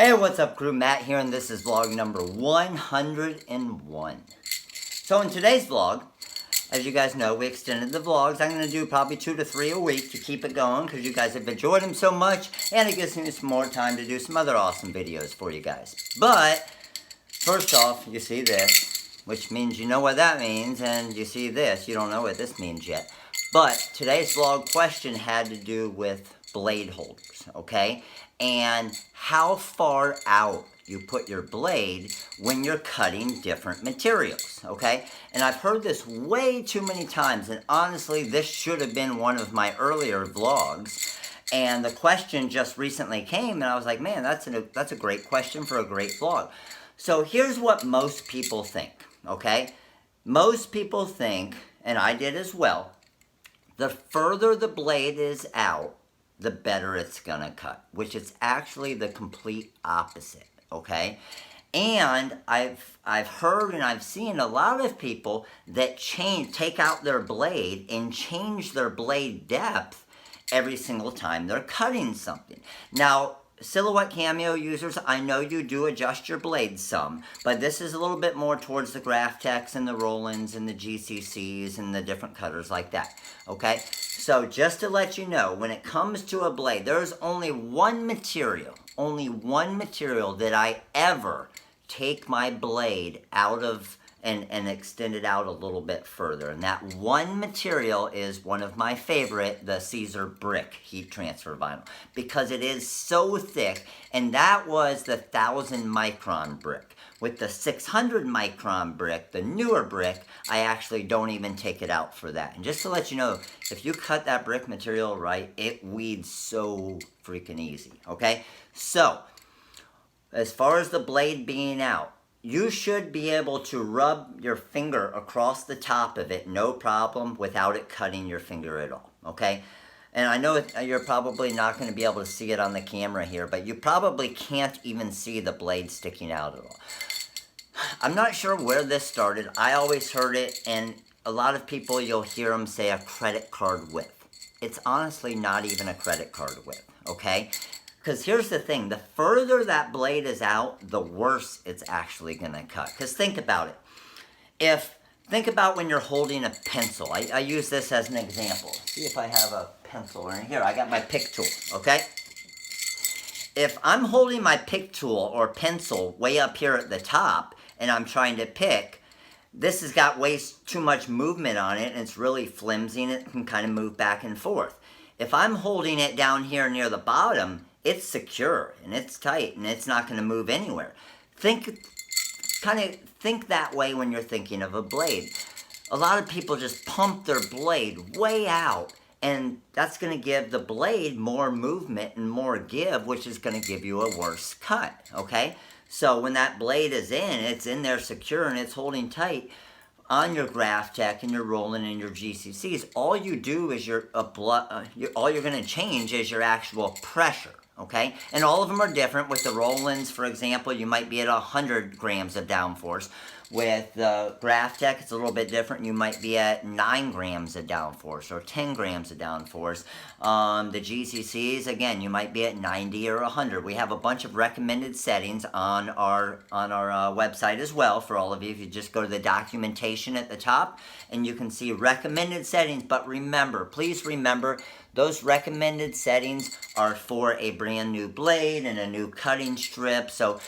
Hey, what's up crew? Matt here, and this is vlog number 101. So in today's vlog, as you guys know, we extended the vlogs. I'm going to do probably 2 to 3 a week to keep it going because you guys have enjoyed them so much, and it gives me some more time to do some other awesome videos for you guys. But, first off, you see this, which means you know what that means, and you see this, you don't know what this means yet. But today's vlog question had to do with blade holders, okay? And how far out you put your blade when you're cutting different materials, okay? And I've heard this way too many times, and honestly, this should have been one of my earlier vlogs. And the question just recently came, and I was like, man, that's a great question for a great vlog. So here's what most people think, okay? Most people think, and I did as well, the further the blade is out, the better it's gonna cut, which is actually the complete opposite, okay? And I've heard and I've seen a lot of people that take out their blade and change their blade depth every single time they're cutting something. Now, Silhouette Cameo users, I know you do adjust your blade some, but this is a little bit more towards the Graphtecs and the Rolands and the GCCs and the different cutters like that, okay? So just to let you know, when it comes to a blade, there's only one material that I ever take my blade out of and extend it out a little bit further. And that one material is one of my favorite, the Caesar Brick heat transfer vinyl, because it is so thick, and that was the 1000 micron brick. With the 600 micron brick, the newer brick, I actually don't even take it out for that. And just to let you know, if you cut that brick material right, it weeds so freaking easy, okay? So, as far as the blade being out, you should be able to rub your finger across the top of it, no problem, without it cutting your finger at all, okay? And I know you're probably not going to be able to see it on the camera here, but you probably can't even see the blade sticking out at all. I'm not sure where this started. I always heard it, and a lot of people, you'll hear them say a credit card width. It's honestly not even a credit card width, okay? Because here's the thing, the further that blade is out, the worse it's actually going to cut. Because think about it. Think about when you're holding a pencil. I use this as an example. See if I have a pencil in here. I got my pick tool, okay? If I'm holding my pick tool or pencil way up here at the top, and I'm trying to pick, this has got way too much movement on it, and it's really flimsy, and it can kind of move back and forth. If I'm holding it down here near the bottom, it's secure and it's tight and it's not going to move anywhere. Think that way when you're thinking of a blade. A lot of people just pump their blade way out, and that's going to give the blade more movement and more give, which is going to give you a worse cut, okay? So when that blade is in, it's in there secure and it's holding tight on your Graphtec and your Roland and your GCCs. All you do is all you're going to change is your actual pressure. Okay, and all of them are different. With the Rolands, for example, you might be at 100 grams of downforce. With the Graphtec, it's a little bit different. You might be at 9 grams of downforce or 10 grams of downforce. The GCCs, again, you might be at 90 or 100. We have a bunch of recommended settings on our website as well for all of you. If you just go to the documentation at the top, and you can see recommended settings. But remember, please remember, those recommended settings are for a brand new blade and a new cutting strip, so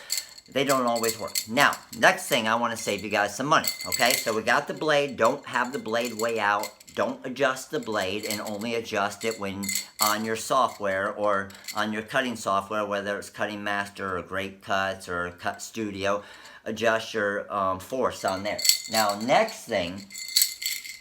they don't always work. Now, next thing, I want to save you guys some money, okay? So we got the blade. Don't have the blade way out. Don't adjust the blade, and only adjust it when on your software or on your cutting software, whether it's Cutting Master or Great Cuts or Cut Studio. Adjust your force on there. Now, next thing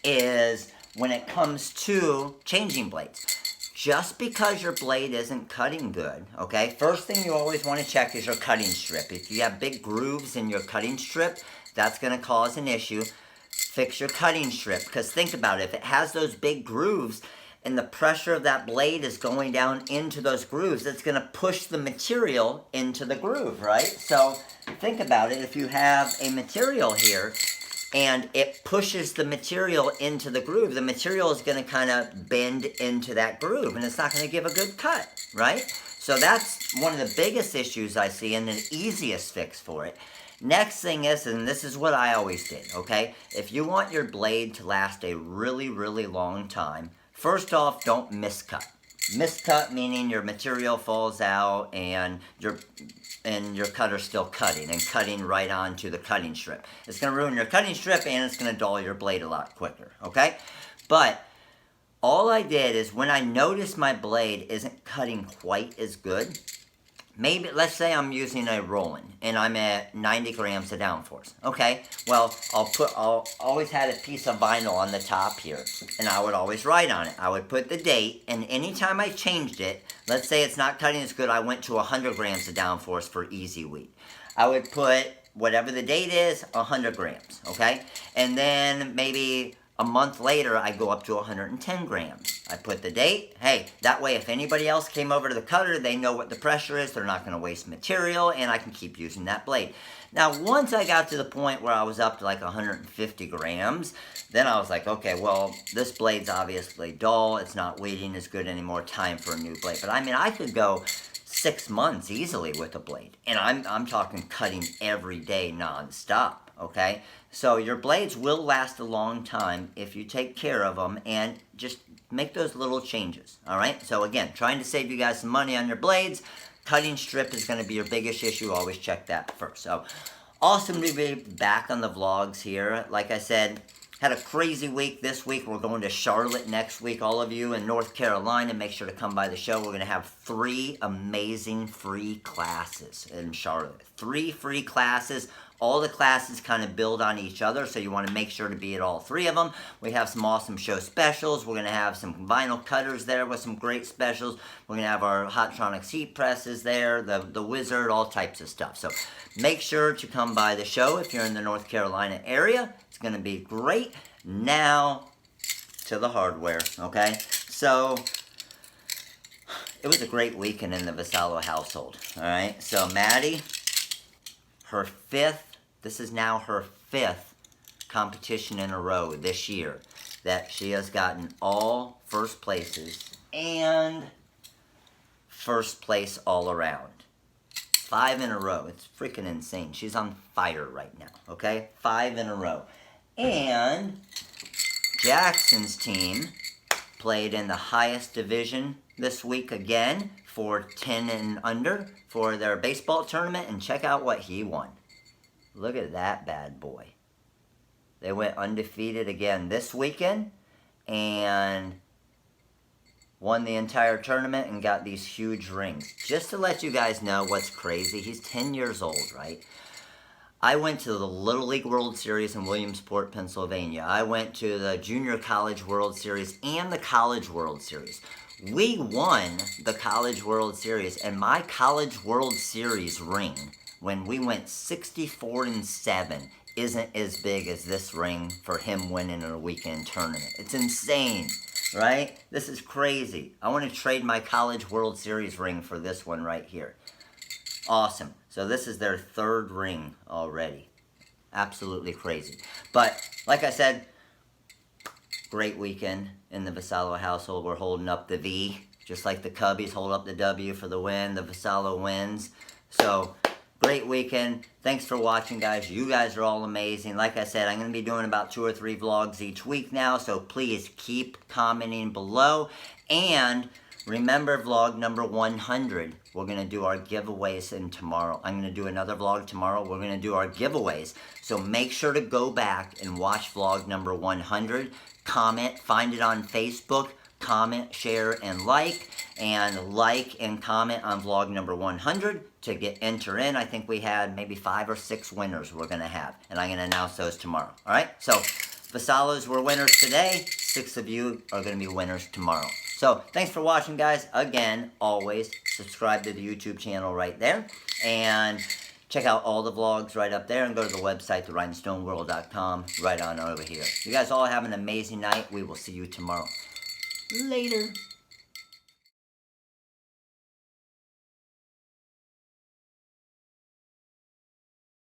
is when it comes to changing blades. Just because your blade isn't cutting good, okay? First thing you always want to check is your cutting strip. If you have big grooves in your cutting strip, that's going to cause an issue. Fix your cutting strip, because think about it. If it has those big grooves and the pressure of that blade is going down into those grooves, it's going to push the material into the groove, right? So think about it. If you have a material here and it pushes the material into the groove, the material is going to kind of bend into that groove, and it's not going to give a good cut, right? So that's one of the biggest issues I see and the easiest fix for it. Next thing is, and this is what I always did, okay? If you want your blade to last a really, really long time, first off, don't miscut. Miscut meaning your material falls out and your cutter's still cutting and cutting right onto the cutting strip. It's going to ruin your cutting strip and it's going to dull your blade a lot quicker, okay? But all I did is when I noticed my blade isn't cutting quite as good, maybe, let's say I'm using a Roland and I'm at 90 grams of downforce. Okay, well, I'll always had a piece of vinyl on the top here and I would always write on it. I would put the date, and anytime I changed it, let's say it's not cutting as good, I went to 100 grams of downforce for easy wheat. I would put whatever the date is, 100 grams, okay? And then maybe a month later, I go up to 110 grams. I put the date. Hey, that way if anybody else came over to the cutter, they know what the pressure is. They're not going to waste material, and I can keep using that blade. Now, once I got to the point where I was up to like 150 grams, then I was like, okay, well, this blade's obviously dull. It's not weighting as good anymore. Time for a new blade. But I mean, I could go 6 months easily with a blade. And I'm talking cutting every day nonstop, okay? So your blades will last a long time if you take care of them and just make those little changes, all right? So again, trying to save you guys some money on your blades. Cutting strip is going to be your biggest issue. Always check that first. So awesome to be back on the vlogs here. Like I said, had a crazy week this week. We're going to Charlotte next week. All of you in North Carolina, make sure to come by the show. We're going to have 3 amazing free classes in Charlotte. 3 free classes. All the classes kind of build on each other, so you want to make sure to be at all 3 of them. We have some awesome show specials. We're going to have some vinyl cutters there with some great specials. We're going to have our Hotronix heat presses there, the Wizard, all types of stuff. So make sure to come by the show if you're in the North Carolina area. It's going to be great. Now to the hardware, okay? So it was a great weekend in the Vassallo household, all right? So Maddie, her 5th, this is now her 5th competition in a row this year that she has gotten all first places and first place all around. 5 in a row. It's freaking insane. She's on fire right now, okay? 5 in a row. And Jackson's team played in the highest division this week again for 10 and under for their baseball tournament, and check out what he won. Look at that bad boy. They went undefeated again this weekend and won the entire tournament and got these huge rings. Just to let you guys know what's crazy, he's 10 years old, right? I went to the Little League World Series in Williamsport, Pennsylvania. I went to the Junior College World Series and the College World Series. We won the College World Series, and my College World Series ring, when we went 64-7, isn't as big as this ring for him winning a weekend tournament. It's insane, right? This is crazy. I want to trade my College World Series ring for this one right here. Awesome. So this is their 3rd ring already. Absolutely crazy. But, like I said, great weekend in the Vassallo household. We're holding up the V, just like the Cubbies hold up the W for the win. The Vassallo wins. So, great weekend. Thanks for watching, guys. You guys are all amazing. Like I said, I'm going to be doing about 2 or 3 vlogs each week now, so please keep commenting below. And remember vlog number 100. We're going to do our giveaways tomorrow. I'm going to do another vlog tomorrow. We're going to do our giveaways. So make sure to go back and watch vlog number 100. Comment, find it on Facebook. Comment, share, and like. And like and comment on vlog number 100 to enter in. I think we had maybe 5 or 6 winners we're going to have. And I'm going to announce those tomorrow. Alright? So, Vassallos were winners today. 6 of you are going to be winners tomorrow. So, thanks for watching, guys. Again, always subscribe to the YouTube channel right there. And check out all the vlogs right up there. And go to the website, therhinestoneworld.com, right on over here. You guys all have an amazing night. We will see you tomorrow. Later.